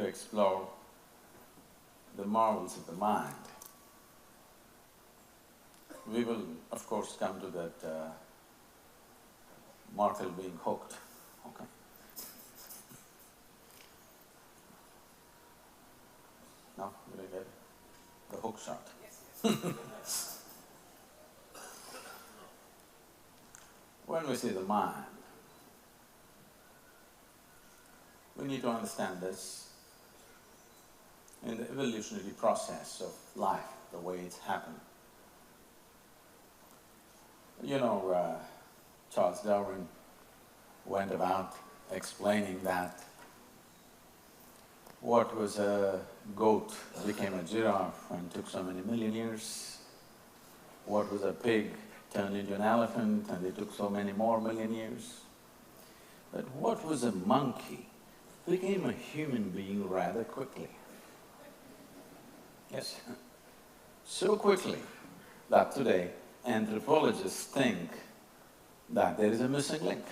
explore the marvels of the mind, we will of course come to that mortal being hooked, okay? No? Did I get it? The hook shot. Yes. When we say the mind, we need to understand this in the evolutionary process of life, the way it's happened. You know, Charles Darwin went about explaining that what was a goat became a giraffe and took so many million years. What was a pig turned into an elephant and it took so many more million years. But what was a monkey became a human being rather quickly. Yes, so quickly that today anthropologists think that there is a missing link.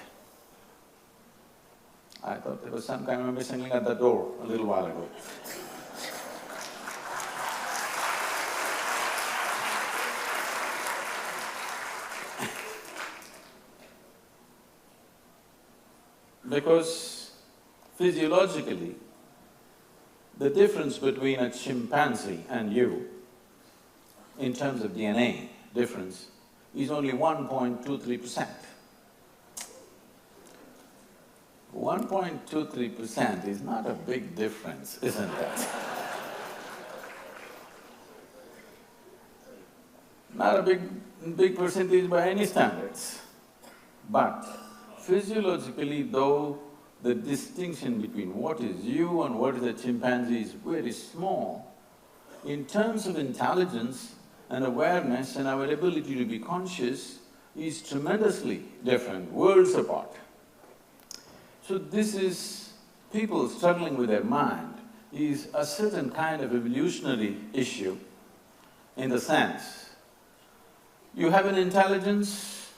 I thought there was some kind of a missing link at the door a little while ago. Because physiologically, the difference between a chimpanzee and you, in terms of DNA difference, is only 1.23%. 1.23% is not a big difference, isn't it? Not a big percentage by any standards. But physiologically, though the distinction between what is you and what is a chimpanzee is very small, in terms of intelligence and awareness and our ability to be conscious is tremendously different, worlds apart. So this is… people struggling with their mind is a certain kind of evolutionary issue in the sense, you have an intelligence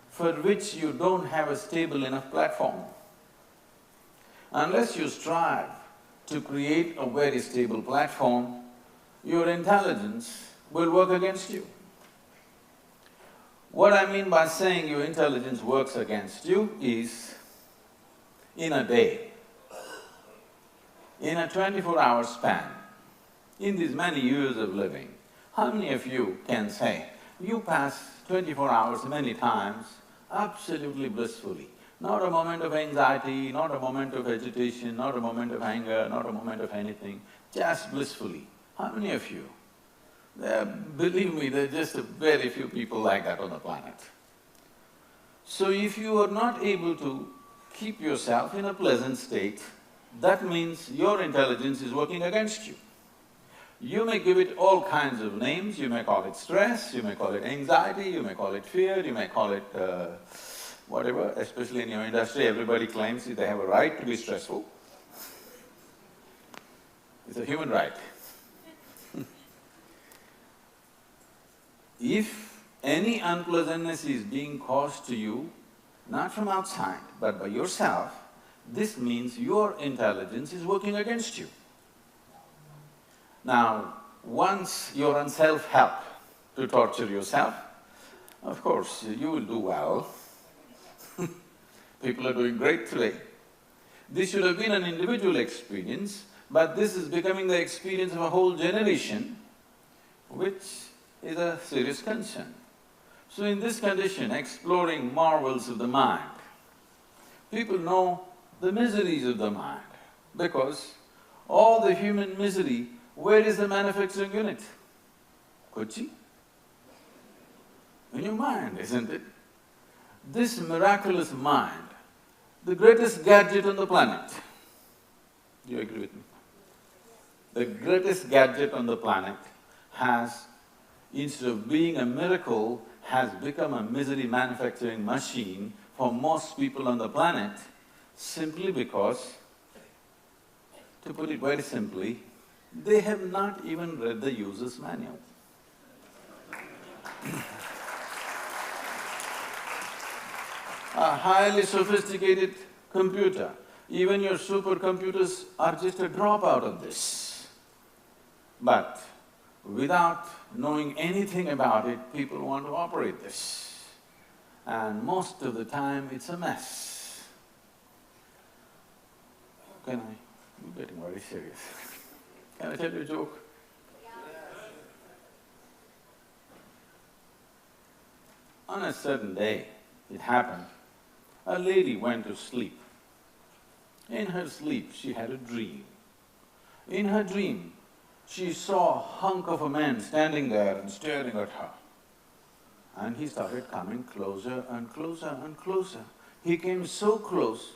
for which you don't have a stable enough platform. Unless you strive to create a very stable platform, your intelligence will work against you. What I mean by saying your intelligence works against you is, in a day, in a 24-hour span, in these many years of living, how many of you can say, you pass 24 hours many times absolutely blissfully? Not a moment of anxiety, not a moment of agitation, not a moment of anger, not a moment of anything, just blissfully. How many of you? Believe me, there are just very few people like that on the planet. So if you are not able to keep yourself in a pleasant state, that means your intelligence is working against you. You may give it all kinds of names, you may call it stress, you may call it anxiety, you may call it fear, you may call it whatever, especially in your industry, everybody claims that they have a right to be stressful. It's a human right. If any unpleasantness is being caused to you, not from outside, but by yourself, this means your intelligence is working against you. Now, once you're on self-help to torture yourself, of course, you will do well. People are doing great today. This should have been an individual experience, but this is becoming the experience of a whole generation, which is a serious concern. So in this condition, exploring marvels of the mind, people know the miseries of the mind, because all the human misery, where is the manufacturing unit? Kochi? In your mind, isn't it? This miraculous mind, the greatest gadget on the planet, do you agree with me? The greatest gadget on the planet has, instead of being a miracle, has become a misery manufacturing machine for most people on the planet, simply because, to put it very simply, they have not even read the user's manual. A highly sophisticated computer Even your supercomputers are just a drop out of this. But without knowing anything about it, people want to operate this. And most of the time, it's a mess. Can I… I'm getting very serious. Can I tell you a joke? On a certain day, it happened, a lady went to sleep. In her sleep, she had a dream. In her dream, she saw a hunk of a man standing there and staring at her. And he started coming closer and closer and closer. He came so close,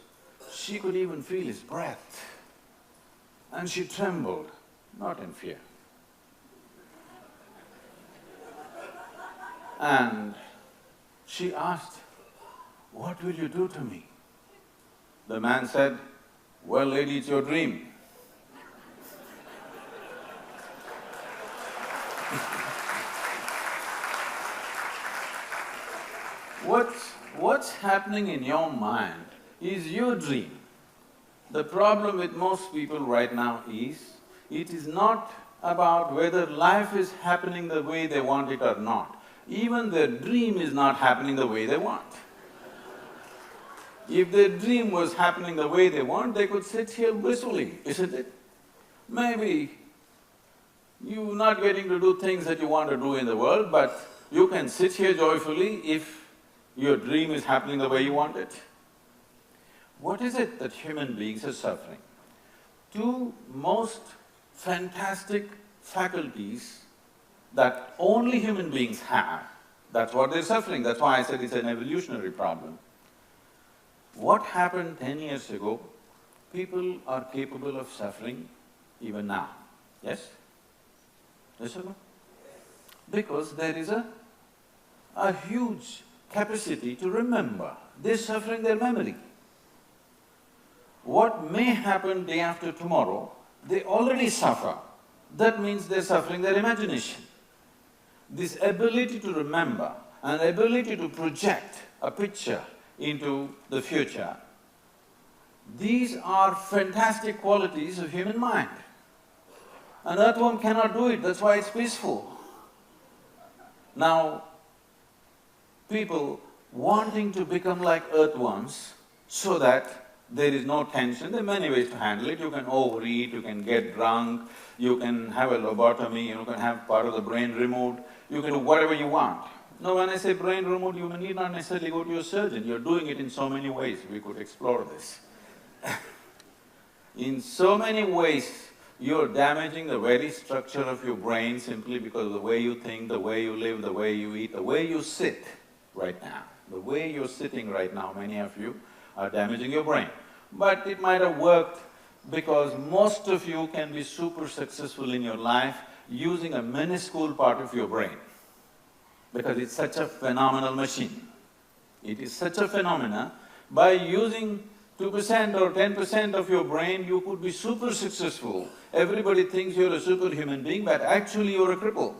she could even feel his breath. And she trembled, not in fear. And she asked, "What will you do to me?" The man said, "Well, lady, it's your dream." What's happening in your mind is your dream. The problem with most people right now is, it is not about whether life is happening the way they want it or not. Even their dream is not happening the way they want. If their dream was happening the way they want, they could sit here blissfully, isn't it? Maybe you're not getting to do things that you want to do in the world, but you can sit here joyfully if your dream is happening the way you want it. What is it that human beings are suffering? Two most fantastic faculties that only human beings have, that's what they're suffering, that's why I said it's an evolutionary problem. What happened 10 years ago, people are capable of suffering even now, yes? Yes or no? Because there is a huge capacity to remember. They're suffering their memory. What may happen day after tomorrow, they already suffer. That means they're suffering their imagination. This ability to remember and ability to project a picture into the future, these are fantastic qualities of human mind. An earthworm cannot do it, that's why it's peaceful. Now, people wanting to become like earthworms so that there is no tension, there are many ways to handle it. You can overeat, you can get drunk, you can have a lobotomy, you can have part of the brain removed, you can do whatever you want. Now when I say brain removed, you need not necessarily go to your surgeon, you're doing it in so many ways, we could explore this. In so many ways, you're damaging the very structure of your brain simply because of the way you think, the way you live, the way you eat, the way you sit right now. The way you're sitting right now, many of you are damaging your brain. But it might have worked because most of you can be super successful in your life using a minuscule part of your brain, because it's such a phenomenal machine. It is such a phenomena, by using 2% or 10% of your brain, you could be super successful. Everybody thinks you're a superhuman being, but actually you're a cripple.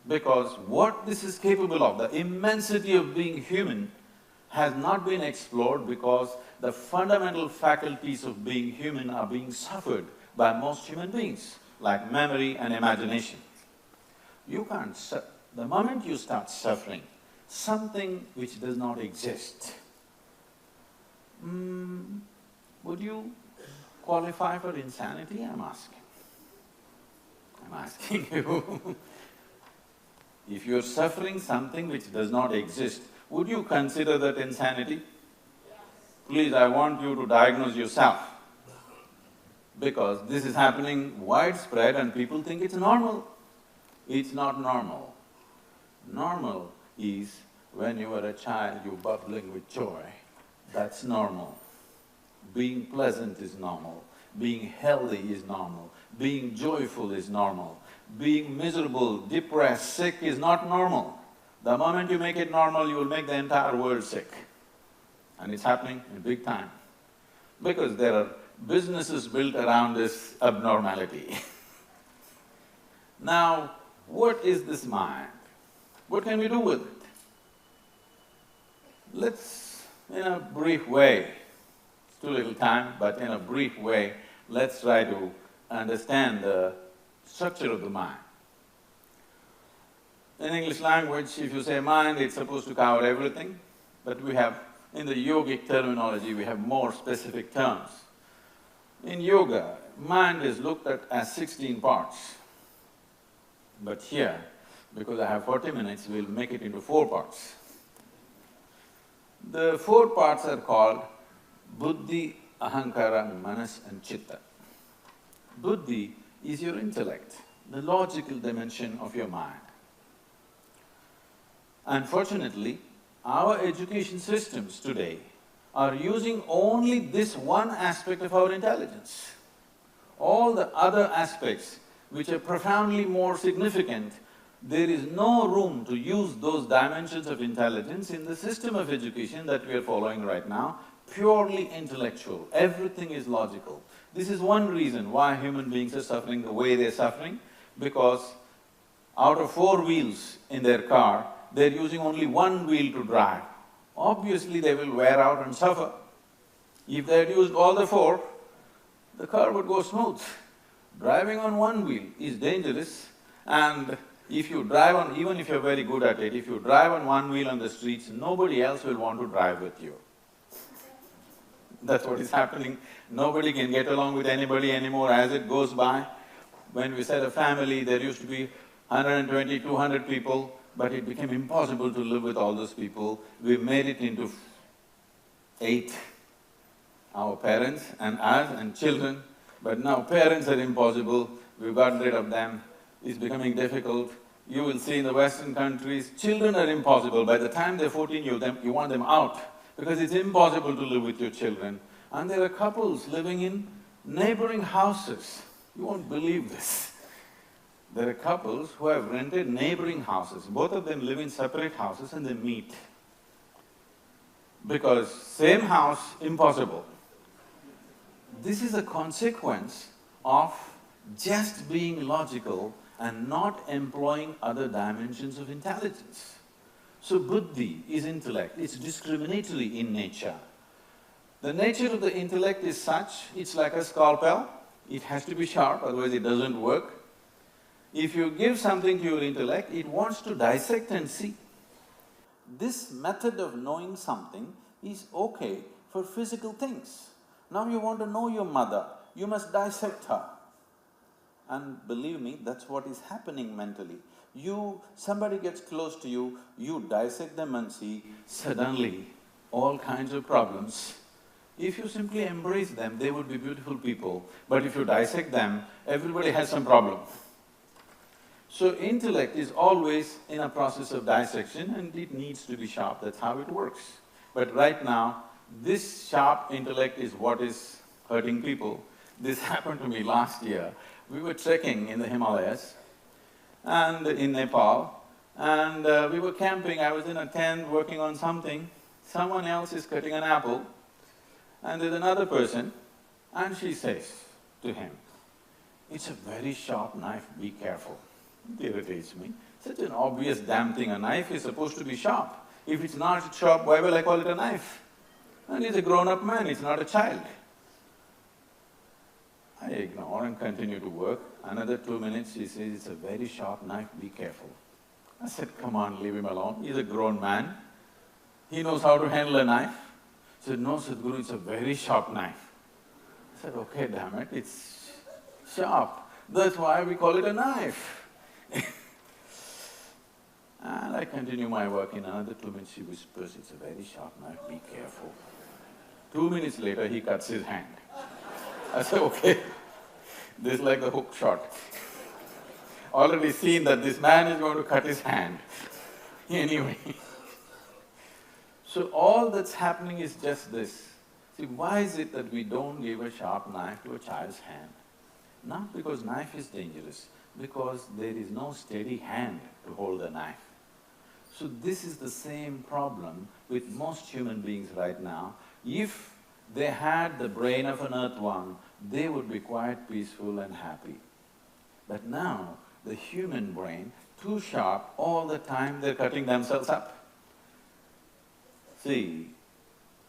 Because what this is capable of, the immensity of being human, has not been explored because the fundamental faculties of being human are being suffered by most human beings, like memory and imagination. You can't… the moment you start suffering something which does not exist, would you qualify for insanity? I'm asking you. If you're suffering something which does not exist, would you consider that insanity? Please, I want you to diagnose yourself, because this is happening widespread and people think it's normal. It's not normal. Normal is when you were a child, you're bubbling with joy. That's normal. Being pleasant is normal. Being healthy is normal. Being joyful is normal. Being miserable, depressed, sick is not normal. The moment you make it normal, you will make the entire world sick. And it's happening in big time. Because there are businesses built around this abnormality. Now, what is this mind? What can we do with it? Let's, in a brief way, too little time, but in a brief way, let's try to understand the structure of the mind. In English language, if you say mind, it's supposed to cover everything, but we have, in the yogic terminology, we have more specific terms. In yoga, mind is looked at as 16 parts. But here, because I have 40 minutes, we'll make it into 4 parts. The 4 parts are called buddhi, ahankara, manas and chitta. Buddhi is your intellect, the logical dimension of your mind. Unfortunately, our education systems today are using only this one aspect of our intelligence. All the other aspects which are profoundly more significant, there is no room to use those dimensions of intelligence in the system of education that we are following right now, purely intellectual, everything is logical. This is one reason why human beings are suffering the way they're suffering, because out of 4 wheels in their car, they're using only 1 wheel to drive. Obviously, they will wear out and suffer. If they had used all the 4, the car would go smooth. Driving on 1 wheel is dangerous, and if you drive on… even if you're very good at it, if you drive on 1 wheel on the streets, nobody else will want to drive with you. That's what is happening. Nobody can get along with anybody anymore as it goes by. When we set a family, there used to be 120, 200 people, but it became impossible to live with all those people. We made it into 8, our parents and us and children, but now parents are impossible, we've gotten rid of them, it's becoming difficult. You will see in the Western countries, children are impossible. By the time they're 14, you want them out, because it's impossible to live with your children. And there are couples living in neighboring houses. You won't believe this. There are couples who have rented neighboring houses, both of them live in separate houses and they meet. Because same house, impossible. This is a consequence of just being logical and not employing other dimensions of intelligence. So buddhi is intellect, it's discriminatory in nature. The nature of the intellect is such, it's like a scalpel, it has to be sharp, otherwise it doesn't work. If you give something to your intellect, it wants to dissect and see. This method of knowing something is okay for physical things. Now you want to know your mother, you must dissect her. And believe me, that's what is happening mentally. Somebody gets close to you, you dissect them and see, suddenly all kinds of problems. If you simply embrace them, they would be beautiful people. But if you dissect them, everybody has some problem. So intellect is always in a process of dissection and it needs to be sharp, that's how it works. But right now, this sharp intellect is what is hurting people. This happened to me last year. We were trekking in the Himalayas and in Nepal, and we were camping. I was in a tent working on something. Someone else is cutting an apple, and there's another person, and she says to him, "It's a very sharp knife, be careful." It irritates me. Such an obvious damn thing, a knife is supposed to be sharp. If it's not sharp, why will I call it a knife? And he's a grown-up man, he's not a child. I ignore and continue to work. Another 2 minutes, she says, "It's a very sharp knife, be careful." I said, "Come on, leave him alone, he's a grown man. He knows how to handle a knife." He said, "No, Sadhguru, it's a very sharp knife." I said, "Okay, damn it, it's sharp. That's why we call it a knife." And I continue my work. In another 2 minutes, she whispers, "It's a very sharp knife, be careful." 2 minutes later, he cuts his hand. I said, "Okay, this is like the hook shot." Already seen that this man is going to cut his hand anyway. So all that's happening is just this. See, why is it that we don't give a sharp knife to a child's hand? Not because knife is dangerous, because there is no steady hand to hold the knife. So this is the same problem with most human beings right now. If they had the brain of an earthworm, they would be quite peaceful and happy. But now, the human brain, too sharp, all the time they're cutting themselves up. See,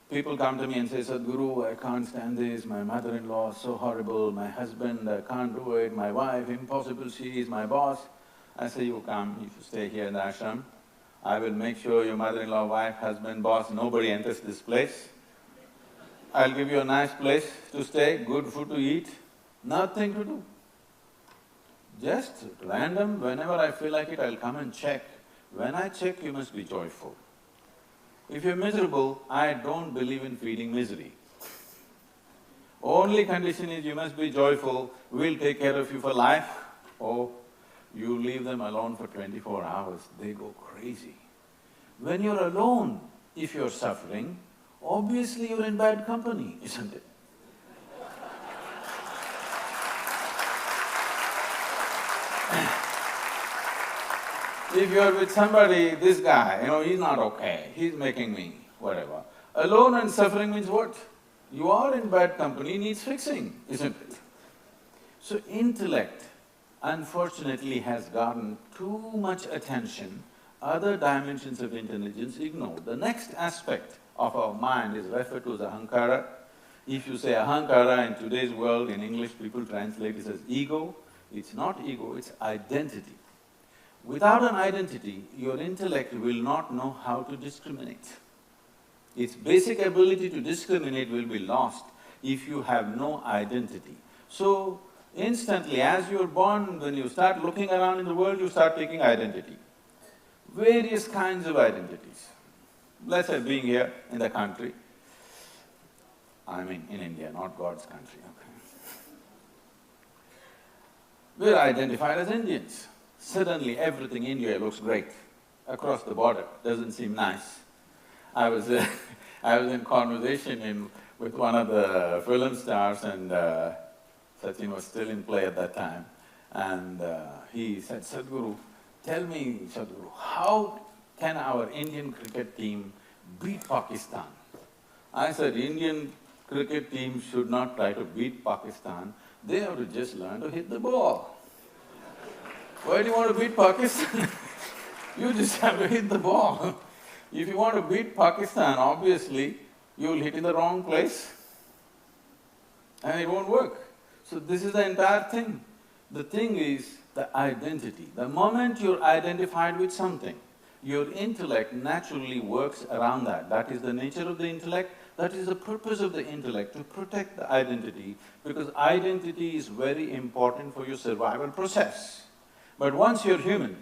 People come to me and say, Sadhguru, I can't stand this, my mother-in-law is so horrible, my husband, I can't do it, my wife, impossible, she is my boss. I say, you come, if you stay here in the ashram, I will make sure your mother-in-law, wife, husband, boss, nobody enters this place. I'll give you a nice place to stay, good food to eat, nothing to do. Just random, whenever I feel like it, I'll come and check. When I check, you must be joyful. If you're miserable, I don't believe in feeding misery. Only condition is you must be joyful, we'll take care of you for life. Oh, you leave them alone for 24 hours, they go crazy. When you're alone, if you're suffering, obviously you're in bad company, isn't it? If you're with somebody, this guy, he's not okay, he's making me whatever. Alone and suffering means what? You are in bad company, needs fixing, isn't it? So intellect, unfortunately, has gotten too much attention, other dimensions of intelligence ignored. The next aspect of our mind is referred to as ahankara. If you say ahankara in today's world, in English people translate it as ego. It's not ego, it's identity. Without an identity, your intellect will not know how to discriminate. Its basic ability to discriminate will be lost if you have no identity. So, instantly, as you're born, when you start looking around in the world, you start taking identity. Various kinds of identities. Let's say being here in the country, I mean in India, not God's country, okay. We're identified as Indians. Suddenly everything in India looks great. Across the border, doesn't seem nice. I was in conversation with one of the film stars and Sachin was still in play at that time. And he said, Sadhguru, tell me, Sadhguru, how can our Indian cricket team beat Pakistan? I said, Indian cricket team should not try to beat Pakistan, they have to just learn to hit the ball. Why do you want to beat Pakistan? You just have to hit the ball. If you want to beat Pakistan, obviously, you will hit in the wrong place and it won't work. So this is the entire thing. The thing is the identity. The moment you're identified with something, your intellect naturally works around that. That is the nature of the intellect, that is the purpose of the intellect, to protect the identity, because identity is very important for your survival process. But once you're human,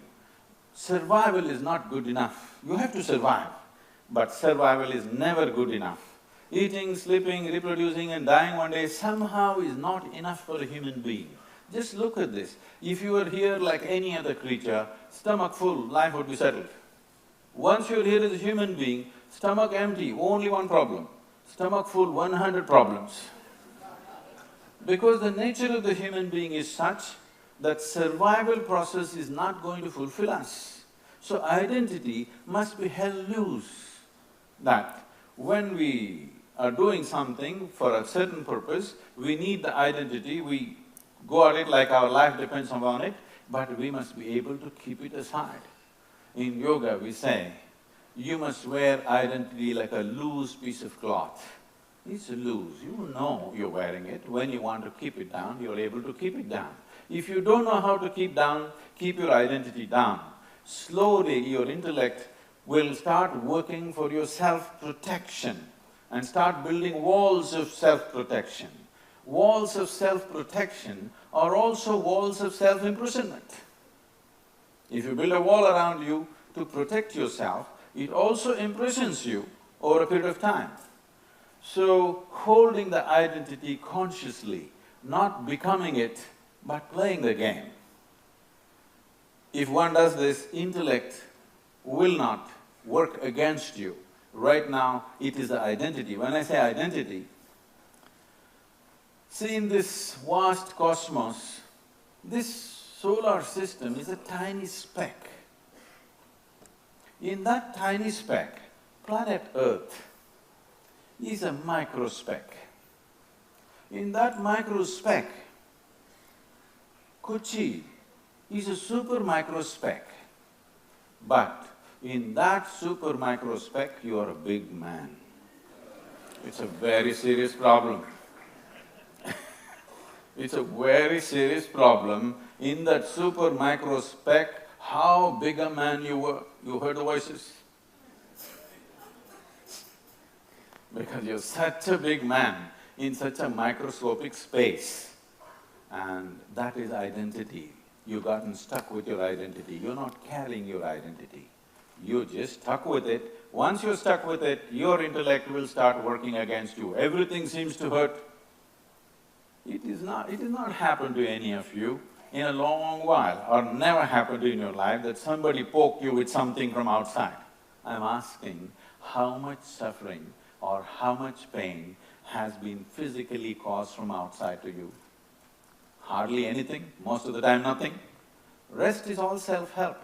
survival is not good enough. You have to survive, but survival is never good enough. Eating, sleeping, reproducing and dying one day somehow is not enough for a human being. Just look at this. If you were here like any other creature, stomach full, life would be settled. Once you're here as a human being, stomach empty, only one problem. Stomach full, 100 problems. Because the nature of the human being is such that survival process is not going to fulfill us. So identity must be held loose, that when we are doing something for a certain purpose, we need the identity, we go at it like our life depends upon it, but we must be able to keep it aside. In yoga we say, you must wear identity like a loose piece of cloth. It's loose, you know you're wearing it, when you want to keep it down, you're able to keep it down. If you don't know how to keep your identity down, slowly your intellect will start working for your self-protection and start building walls of self-protection. Walls of self-protection are also walls of self-imprisonment. If you build a wall around you to protect yourself, it also imprisons you over a period of time. So, holding the identity consciously, not becoming it, but playing the game. If one does this, intellect will not work against you. Right now, it is the identity. When I say identity, see, in this vast cosmos, this solar system is a tiny speck. In that tiny speck, planet Earth is a microspeck. In that microspeck, Kochi is a super microspeck, but in that super microspeck you are a big man. It's a very serious problem. It's a very serious problem. In that super micro speck, how big a man you were. You heard the voices? Because you're such a big man in such a microscopic space. And that is identity. You've gotten stuck with your identity. You're not carrying your identity. You're just stuck with it. Once you're stuck with it, your intellect will start working against you. Everything seems to hurt. It has not happened to any of you in a long while, or never happened in your life that somebody poked you with something from outside. I'm asking, how much suffering or how much pain has been physically caused from outside to you? Hardly anything, most of the time nothing. Rest is all self-help,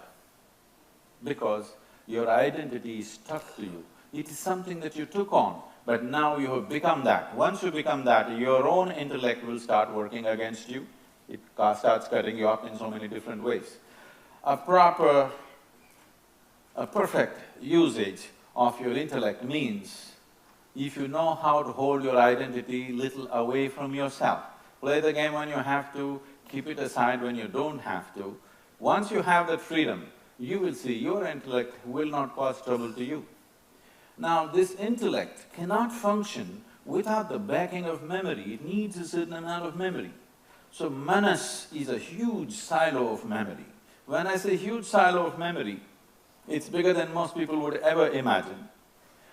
because your identity is stuck to you. It is something that you took on, but now you have become that. Once you become that, your own intellect will start working against you. It starts cutting you up in so many different ways. A perfect usage of your intellect means if you know how to hold your identity little away from yourself. Play the game when you have to, keep it aside when you don't have to. Once you have that freedom, you will see your intellect will not cause trouble to you. Now, this intellect cannot function without the backing of memory. It needs a certain amount of memory. So manas is a huge silo of memory. When I say huge silo of memory, it's bigger than most people would ever imagine.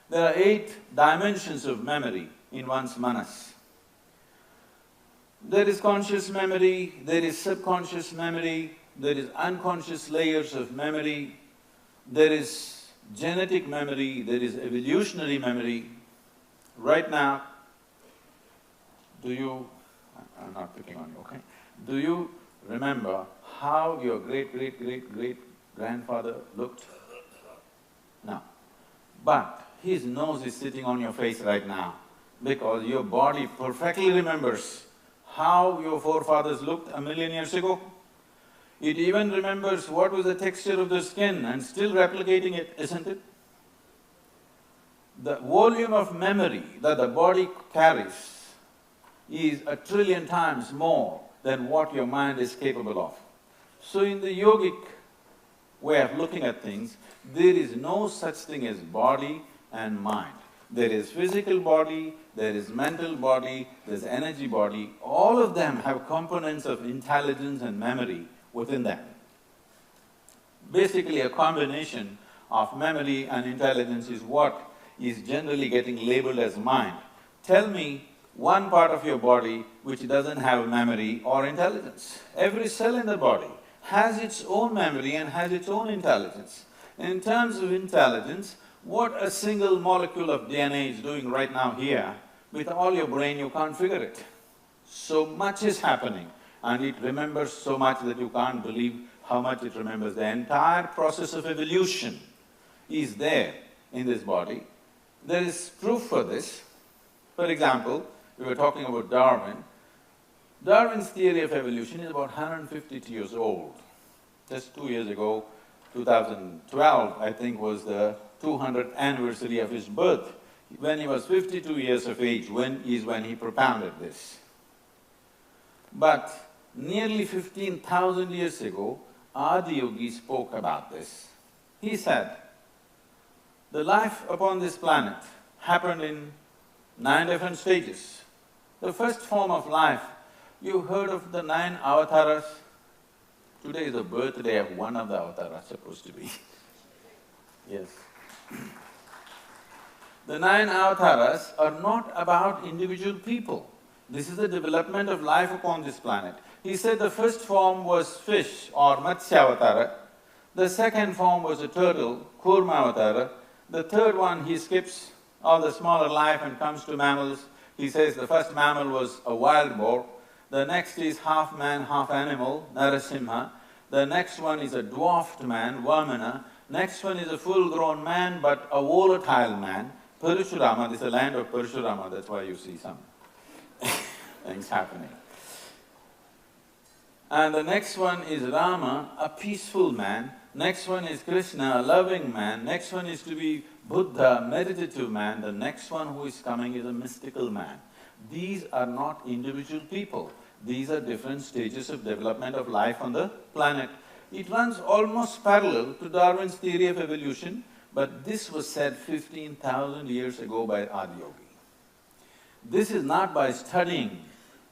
There are 8 dimensions of memory in one's manas. There is conscious memory, there is subconscious memory, there is unconscious layers of memory, there is genetic memory, there is evolutionary memory. Right now, I'm not picking on you, okay? Do you remember how your great-great-great-great-grandfather looked? No. But his nose is sitting on your face right now, because your body perfectly remembers how your forefathers looked a million years ago. It even remembers what was the texture of the skin and still replicating it, isn't it? The volume of memory that the body carries is 1 trillion times more than what your mind is capable of. So in the yogic way of looking at things, there is no such thing as body and mind. There is physical body, there is mental body, there's energy body. All of them have components of intelligence and memory within them. Basically, a combination of memory and intelligence is what is generally getting labeled as mind. Tell me one part of your body which doesn't have memory or intelligence. Every cell in the body has its own memory and has its own intelligence. In terms of intelligence, what a single molecule of DNA is doing right now here, with all your brain you can't figure it. So much is happening, and it remembers so much that you can't believe how much it remembers. The entire process of evolution is there in this body. There is proof for this. For example, we were talking about Darwin. Darwin's theory of evolution is about 150 years old. Just 2 years ago, 2012, I think, was the 200th anniversary of his birth. When he was 52 years of age, when he propounded this. But nearly 15,000 years ago, Adiyogi spoke about this. He said, the life upon this planet happened in 9 different stages. The first form of life, you heard of the 9 avatars? Today is the birthday of one of the avatars, supposed to be. Yes. The 9 avatars are not about individual people. This is the development of life upon this planet. He said the first form was fish or Matsyavatara, the second form was a turtle, Kurmavatara, the third one he skips all the smaller life and comes to mammals. He says the first mammal was a wild boar, the next is half man, half animal, Narasimha, the next one is a dwarfed man, Vamana, next one is a full-grown man but a volatile man, Parashurama. This is the land of Parashurama, that's why you see some things happening. And the next one is Rama, a peaceful man. Next one is Krishna, a loving man. Next one is to be Buddha, meditative man. The next one who is coming is a mystical man. These are not individual people. These are different stages of development of life on the planet. It runs almost parallel to Darwin's theory of evolution, but this was said 15,000 years ago by Adiyogi. This is not by studying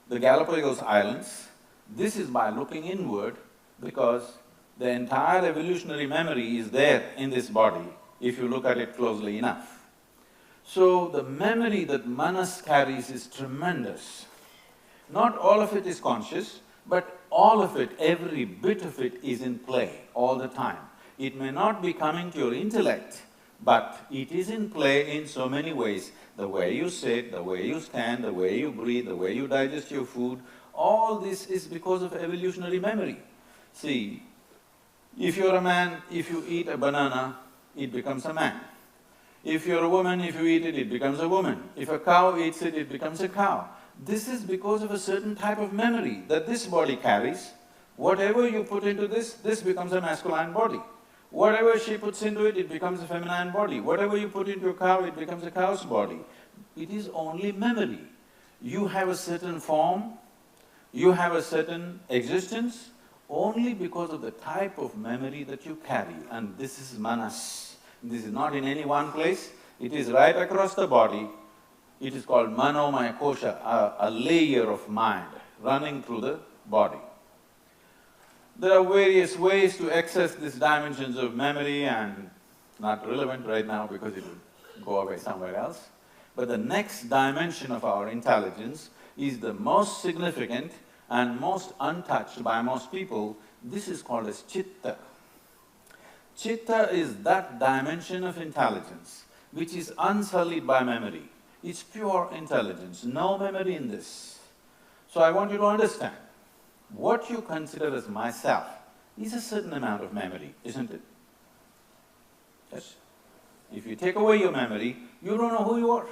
the Galapagos Islands, this is by looking inward, because the entire evolutionary memory is there in this body if you look at it closely enough. So the memory that Manas carries is tremendous. Not all of it is conscious, but all of it, every bit of it is in play all the time. It may not be coming to your intellect, but it is in play in so many ways. The way you sit, the way you stand, the way you breathe, the way you digest your food, all this is because of evolutionary memory. See, if you're a man, if you eat a banana, it becomes a man. If you're a woman, if you eat it, it becomes a woman. If a cow eats it, it becomes a cow. This is because of a certain type of memory that this body carries. Whatever you put into this becomes a masculine body. Whatever she puts into it, it becomes a feminine body. Whatever you put into a cow, it becomes a cow's body. It is only memory. You have a certain form, you have a certain existence, only because of the type of memory that you carry, and this is manas. This is not in any one place, it is right across the body. It is called manomaya kosha, a layer of mind running through the body. There are various ways to access these dimensions of memory, and not relevant right now because it will go away somewhere else. But the next dimension of our intelligence is the most significant and most untouched by most people. This is called as chitta. Chitta is that dimension of intelligence which is unsullied by memory. It's pure intelligence, no memory in this. So I want you to understand, what you consider as myself is a certain amount of memory, isn't it? Yes? If you take away your memory, you don't know who you are.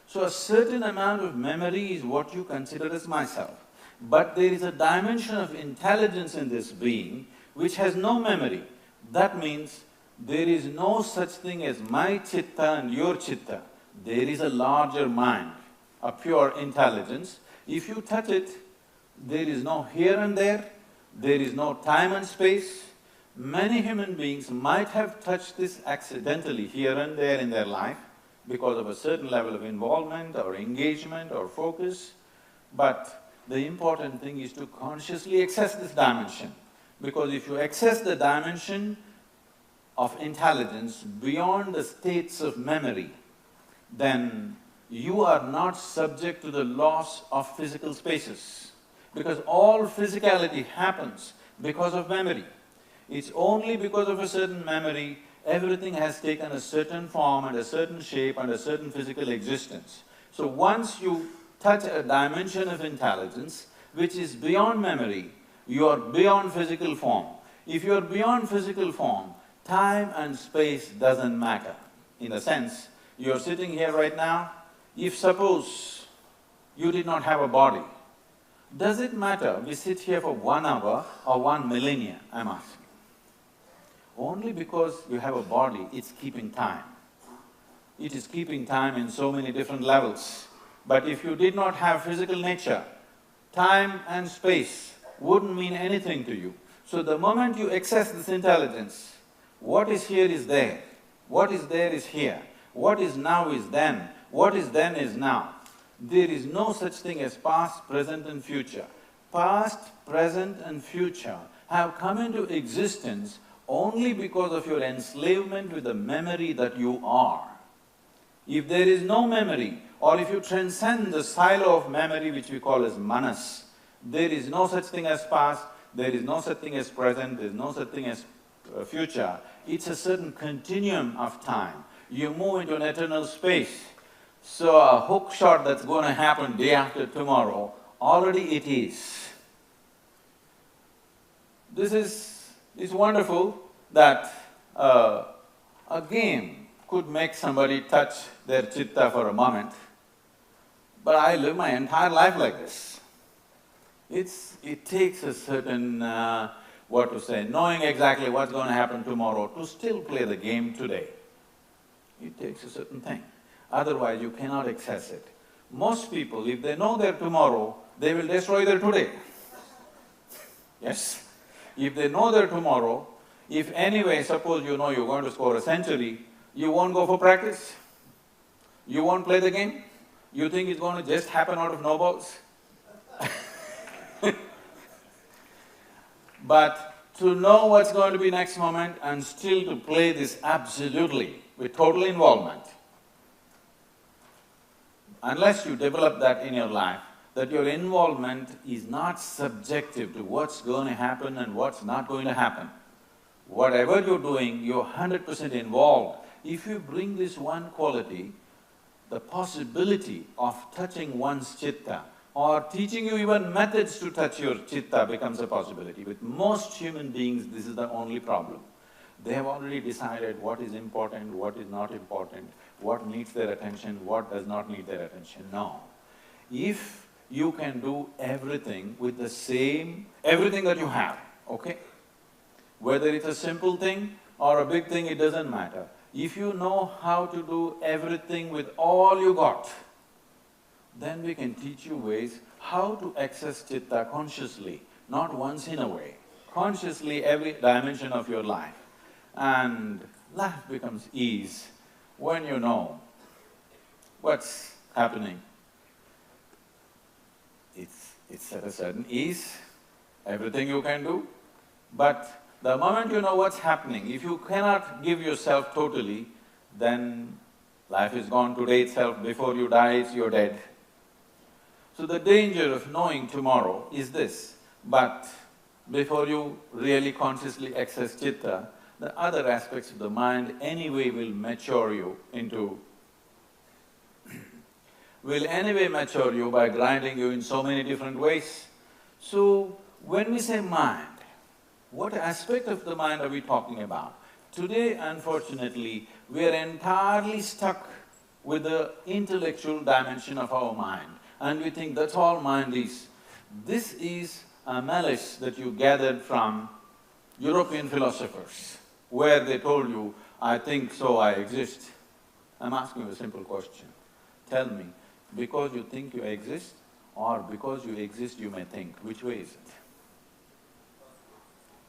So a certain amount of memory is what you consider as myself. But there is a dimension of intelligence in this being which has no memory. That means there is no such thing as my chitta and your chitta. There is a larger mind, a pure intelligence. If you touch it, there is no here and there is no time and space. Many human beings might have touched this accidentally here and there in their life because of a certain level of involvement or engagement or focus, but the important thing is to consciously access this dimension, because if you access the dimension of intelligence beyond the states of memory, then you are not subject to the loss of physical spaces, because all physicality happens because of memory. It's only because of a certain memory everything has taken a certain form and a certain shape and a certain physical existence. So once you touch a dimension of intelligence which is beyond memory, you are beyond physical form. If you are beyond physical form, time and space doesn't matter. In a sense, you're sitting here right now, if suppose you did not have a body, does it matter we sit here for 1 hour or 1 millennia, I'm asking? Only because you have a body, it's keeping time. It is keeping time in so many different levels. But if you did not have physical nature, time and space wouldn't mean anything to you. So the moment you access this intelligence, what is here is there, what is there is here, what is now is then, what is then is now. There is no such thing as past, present and future. Past, present and future have come into existence only because of your enslavement with the memory that you are. If there is no memory, or if you transcend the silo of memory which we call as manas, there is no such thing as past, there is no such thing as present, there is no such thing as future. It's a certain continuum of time. You move into an eternal space. So a hook shot that's going to happen day after tomorrow, already it is. It's wonderful that a game could make somebody touch their chitta for a moment, but I live my entire life like this. It takes a certain, what to say, knowing exactly what's going to happen tomorrow to still play the game today. It takes a certain thing. Otherwise, you cannot access it. Most people, if they know their tomorrow, they will destroy their today. Yes? If they know their tomorrow, if anyway, suppose you know you're going to score a century, you won't go for practice? You won't play the game? You think it's going to just happen out of no balls? But to know what's going to be next moment and still to play this absolutely, with total involvement, unless you develop that in your life, that your involvement is not subjective to what's going to happen and what's not going to happen. Whatever you're doing, you're 100% involved. If you bring this one quality, the possibility of touching one's chitta or teaching you even methods to touch your chitta becomes a possibility. With most human beings, this is the only problem. They have already decided what is important, what is not important, what needs their attention, what does not need their attention. No. If you can do everything with the same… everything that you have, okay? Whether it's a simple thing or a big thing, it doesn't matter. If you know how to do everything with all you got, then we can teach you ways how to access chitta consciously, not once in a way, consciously every dimension of your life. And life becomes ease when you know what's happening. It's at a certain ease, everything you can do, but the moment you know what's happening, if you cannot give yourself totally, then life is gone today itself, before you die, you're dead. So the danger of knowing tomorrow is this, but before you really consciously access chitta, the other aspects of the mind anyway will mature you into… will anyway mature you by grinding you in so many different ways. So when we say mind, what aspect of the mind are we talking about? Today, unfortunately, we are entirely stuck with the intellectual dimension of our mind, and we think that's all mind is. This is a malice that you gathered from European philosophers, where they told you, I think so I exist. I'm asking you a simple question. Tell me, because you think you exist, or because you exist you may think, which way is it?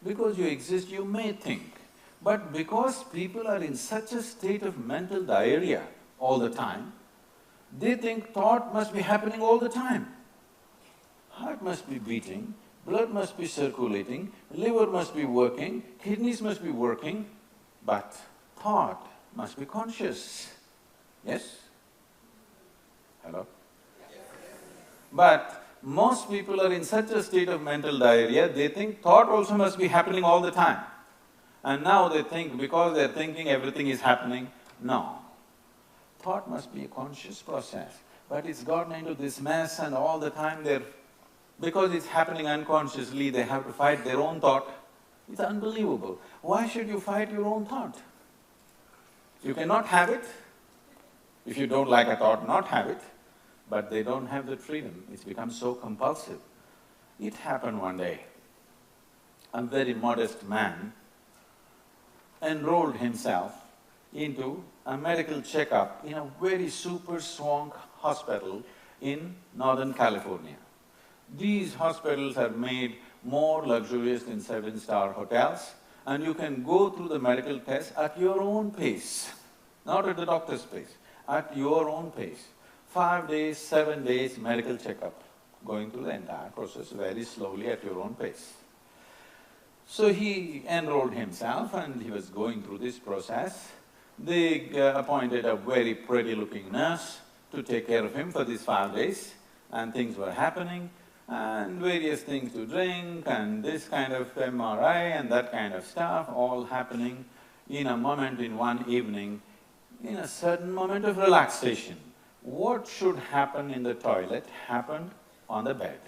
Because you exist, you may think. But because people are in such a state of mental diarrhea all the time, they think thought must be happening all the time. Heart must be beating, blood must be circulating, liver must be working, kidneys must be working, but thought must be conscious. Yes? Hello? But most people are in such a state of mental diarrhea, they think thought also must be happening all the time. And now they think because they're thinking everything is happening, no. Thought must be a conscious process, but it's gotten into this mess and all the time because it's happening unconsciously, they have to fight their own thought. It's unbelievable. Why should you fight your own thought? You cannot have it. If you don't like a thought, not have it. But they don't have that freedom, it's become so compulsive. It happened one day. A very modest man enrolled himself into a medical checkup in a very super swank hospital in Northern California. These hospitals are made more luxurious than 7-star hotels, and you can go through the medical test at your own pace, not at the doctor's pace, at your own pace. 5 days, 7 days medical checkup, going through the entire process very slowly at your own pace. So he enrolled himself and he was going through this process. They appointed a very pretty-looking nurse to take care of him for these 5 days, and things were happening, and various things to drink, and this kind of MRI and that kind of stuff, all happening in a moment, in one evening, in a certain moment of relaxation. What should happen in the toilet happened on the bed.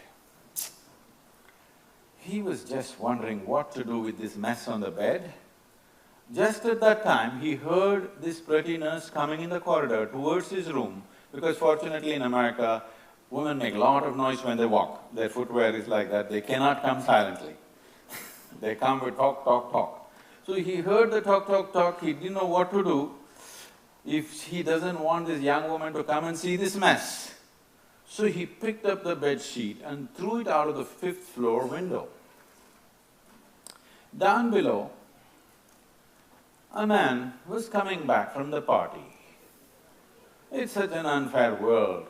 He was just wondering what to do with this mess on the bed. Just at that time, he heard this pretty nurse coming in the corridor towards his room, because fortunately in America, Women make a lot of noise when they walk. Their footwear is like that, they cannot come silently. They come with talk, talk, talk. So he heard the talk, talk, talk, he didn't know what to do if he doesn't want this young woman to come and see this mess. So he picked up the bed sheet and threw it out of the 5th floor window. Down below, a man was coming back from the party. It's such an unfair world.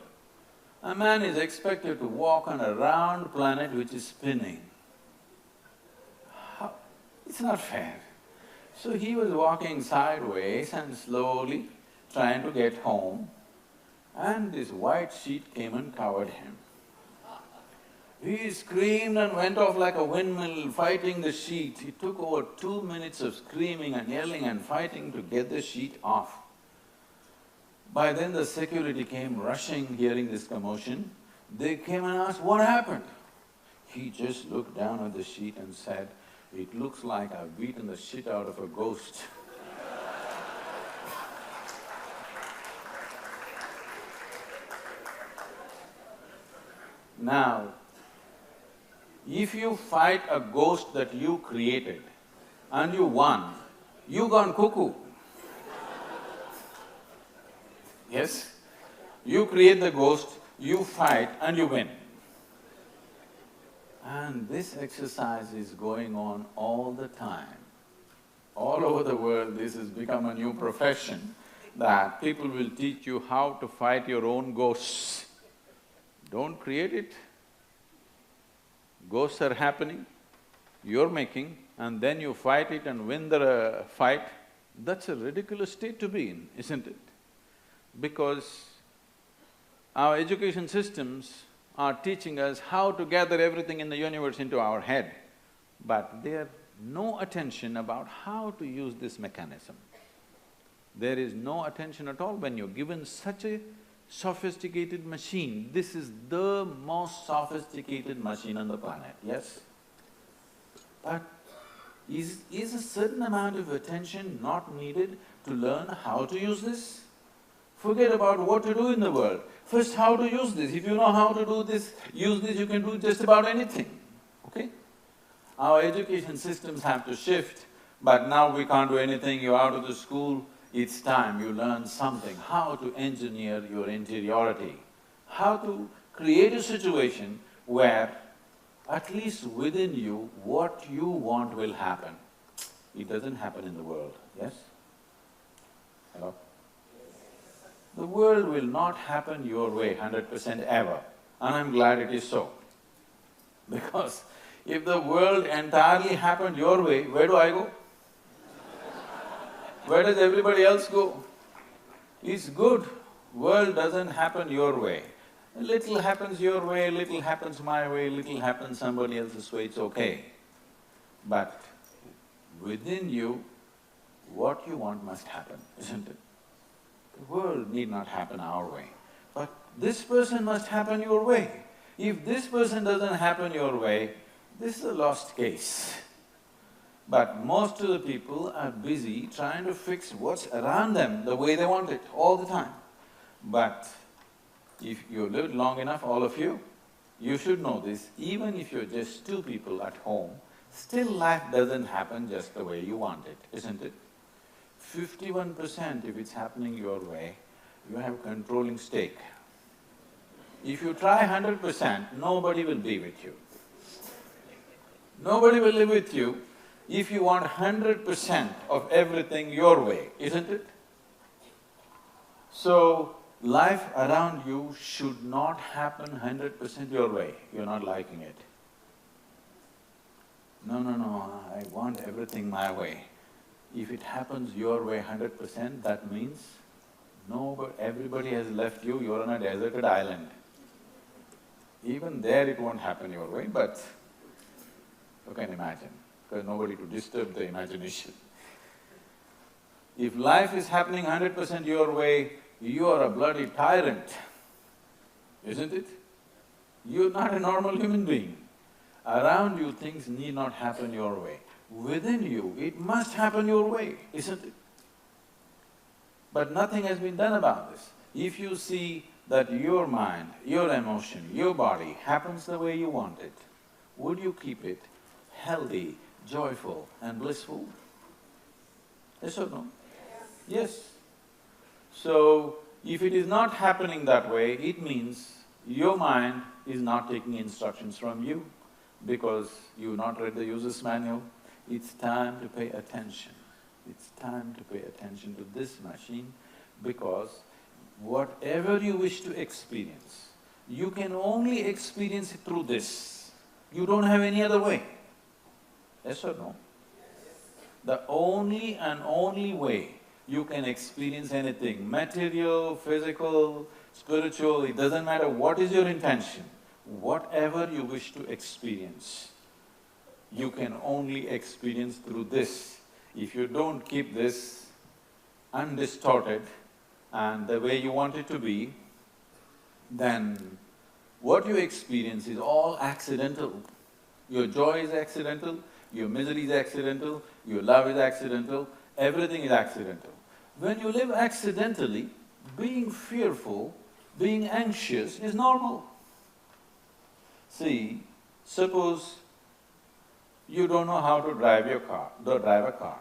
A man is expected to walk on a round planet which is spinning. How? It's not fair. So he was walking sideways and slowly trying to get home, and this white sheet came and covered him. He screamed and went off like a windmill fighting the sheet. It took over 2 minutes of screaming and yelling and fighting to get the sheet off. By then the security came rushing, hearing this commotion. They came and asked, what happened? He just looked down at the sheet and said, it looks like I've beaten the shit out of a ghost. Now, if you fight a ghost that you created and you won, you gone cuckoo. Yes? You create the ghost, you fight and you win. And this exercise is going on all the time. All over the world, this has become a new profession, that people will teach you how to fight your own ghosts. Don't create it. Ghosts are happening, you're making, and then you fight it and win the fight. That's a ridiculous state to be in, isn't it? Because our education systems are teaching us how to gather everything in the universe into our head, but there's no attention about how to use this mechanism. There is no attention at all when you're given such a sophisticated machine. This is the most sophisticated machine on the planet, yes? But is a certain amount of attention not needed to learn how to use this? Forget about what to do in the world. First, how to use this. If you know how to do this, use this, you can do just about anything, okay? Our education systems have to shift, but now we can't do anything, you're out of the school, it's time you learn something, how to engineer your interiority, how to create a situation where at least within you, what you want will happen. It doesn't happen in the world, yes? Hello? The world will not happen your way 100% ever, and I'm glad it is so. Because if the world entirely happened your way, where do I go? Where does everybody else go? It's good, world doesn't happen your way. A little happens your way, little happens my way, little happens somebody else's way, it's okay. But within you, what you want must happen, isn't it? The world need not happen our way, but this person must happen your way. If this person doesn't happen your way, this is a lost case. But most of the people are busy trying to fix what's around them the way they want it, all the time. But if you live long enough, all of you, you should know this, even if you're just 2 people at home, still life doesn't happen just the way you want it, isn't it? 51% if it's happening your way, you have controlling stake. If you try 100%, nobody will be with you. Nobody will live with you if you want 100% of everything your way, isn't it? So, life around you should not happen 100% your way, you're not liking it. No, I want everything my way. If it happens your way 100%, that means everybody has left you, you're on a deserted island. Even there it won't happen your way, but you can imagine, because nobody to disturb the imagination. If life is happening 100% your way, you are a bloody tyrant, isn't it? You're not a normal human being. Around you, things need not happen your way. Within you, it must happen your way, isn't it? But nothing has been done about this. If you see that your mind, your emotion, your body happens the way you want it, would you keep it healthy, joyful and blissful? Yes or no? Yes. So, if it is not happening that way, it means your mind is not taking instructions from you because you've not read the user's manual. It's time to pay attention. It's time to pay attention to this machine because whatever you wish to experience, you can only experience it through this. You don't have any other way. Yes or no? The only and only way you can experience anything, material, physical, spiritual, it doesn't matter what is your intention, whatever you wish to experience, you can only experience through this. If you don't keep this undistorted and the way you want it to be, then what you experience is all accidental. Your joy is accidental, your misery is accidental, your love is accidental, everything is accidental. When you live accidentally, being fearful, being anxious is normal. See, suppose you don't know how to drive a car.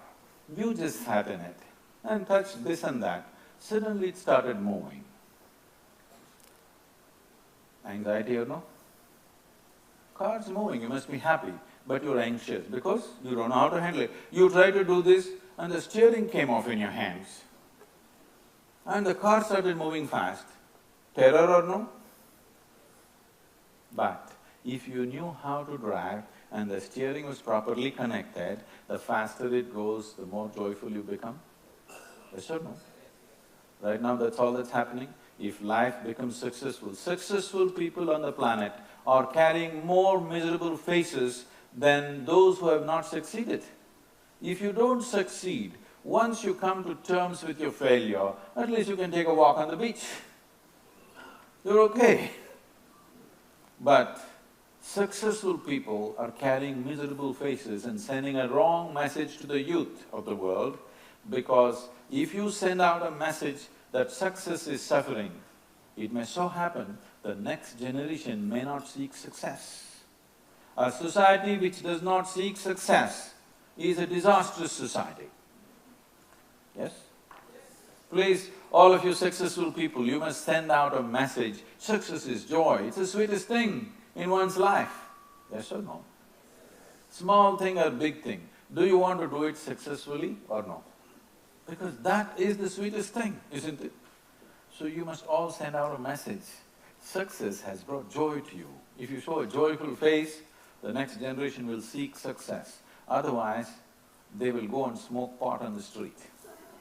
You just sat in it and touched this and that, suddenly it started moving. Anxiety or no? Car's moving, you must be happy, but you're anxious because you don't know how to handle it. You try to do this and the steering came off in your hands and the car started moving fast. Terror or no? But if you knew how to drive and the steering was properly connected, the faster it goes, the more joyful you become. Yes or no? Right now that's all that's happening. If life becomes successful people on the planet are carrying more miserable faces than those who have not succeeded. If you don't succeed, once you come to terms with your failure, at least you can take a walk on the beach. You're okay. But successful people are carrying miserable faces and sending a wrong message to the youth of the world, because if you send out a message that success is suffering, it may so happen the next generation may not seek success. A society which does not seek success is a disastrous society. Yes? Please, all of you successful people, you must send out a message, success is joy, it's the sweetest thing in one's life. Yes or no? Small thing or big thing, do you want to do it successfully or no? Because that is the sweetest thing, isn't it? So you must all send out a message, success has brought joy to you. If you show a joyful face, the next generation will seek success. Otherwise, they will go and smoke pot on the street.